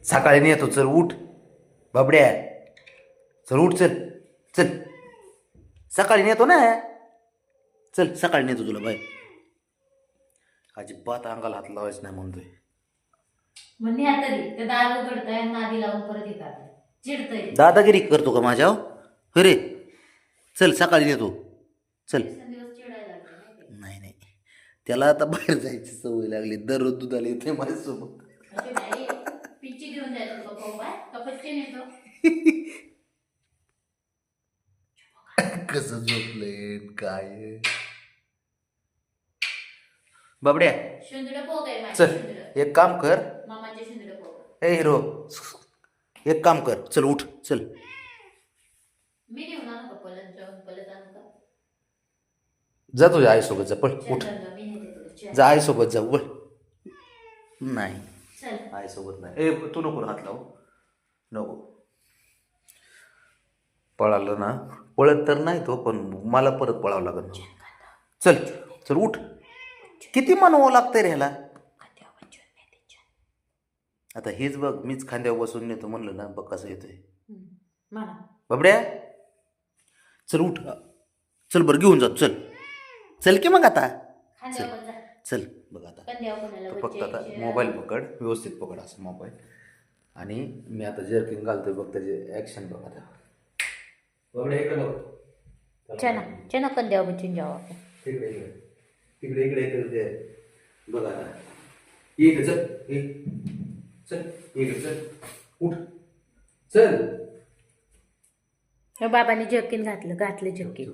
सकाळी नेतो, चल उठ बाबड्या, चल उठ, चल चल, सकाळी नेतो ना, चल सकाळी नेतो तुला बाय. अजिबात अंगाला हात लावायचं नाही म्हणतोय. म्हणजे ह्या तरी ते दार उघडताय नादी लावून परत येतात चिडतय. दादागिरी करतो का माझ्या? अरे चल सकाळी नेतो, चल. दिवस चिडायला लागले नाही नाही, त्याला आता बाहेर जायची सवय लागली, दररोज दुधाला येते माझ्यासोबत. पिच्ची घेऊन जायचं का पच्चे नेतो. कसं झोपलंय काय बाबड्या. शेंदुडा पोग आहे माझ्या, चल शेंदुडा एक काम कर, मामाचे शेंदुडा पोग. ए हिरो, एक काम कर, चल उठ चल. मी घेऊन आणू का पलत जाऊन पलत आणू का? जा तुझ्या आईसोबत जा, पळ उठ. चंदनला मी नेते तुला. जा आईसोबत जा, वळ. नाही चल आईसोबत नाही. ए तू नको हात लावू, नको. पळालं ना, पळत तर नाही तो, पण मला परत पळावं लागेल. चल चल उठ. किती मनवावं लागतंय रे ह्याला. आता हेच बघ, मीच खांद्यावर बसून नेतो म्हणलं ना, बघ कसं येतोय मला बाबड्या. चल उठ, चल बरं घेऊन जा, चल चल की मग आता. खांद्यावर जा. चल बघ आता, कंद्यावर कोणाला तू फक्त आता मोबाईल पकड, व्यवस्थित पकड असं मोबाईल. आणि मी आता जर्किंग घालतोय बघ, त्याचे ॲक्शन बघ आता. बाबड्या इकडे बघ, चना चना कंद्यावर बसून जाऊ आपण. इकडे इकडे इकडे इकडे इकडे बघ आता. इकडे चल, चल इकडे चल, उठ चल. बाबांनी जर्किन घातलं जर्किन.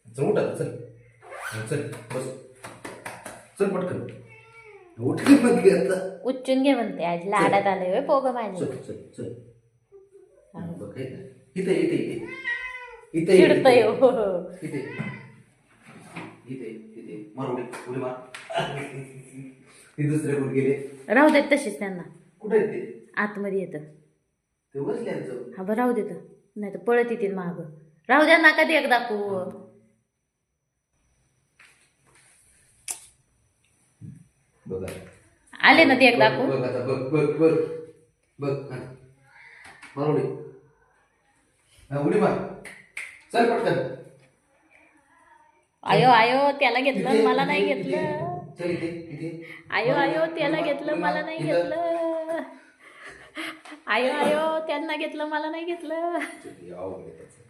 चल उठ आता, चल चल बस, चल पटकन उठ मग आता. उच्चून घे म्हणते, आज लाडात आले होय पोग माझे. चल चल चल बघ, इथे इथे इथे इथे चिडतय हो. इथे इथे इथे मार, उडी मार. ती दुसरे कुठे गेले? राहू देत तशीच त्यांना. कुठे आहेत ते? आतमध्ये येतं. ते बसल्यांचं. हा बरं राहू देत, नाही तर पळत येतील माग. राहू द्या ना, कधी एकदा दाखवू. बघा आले ना ते एकदा दाखवू. बघ आता, बघ बघ बघ बघ, मार उडी. उडी मार, चल पटकन. आयो आयो त्याला घेतलं मला नाही घेतलं. चल इथे इथे. आयो आयो त्याला घेतलं मला नाही घेतलं. आयो आयो त्यांना घेतलं मला नाही घेतलं. अवघड आहे त्याचं.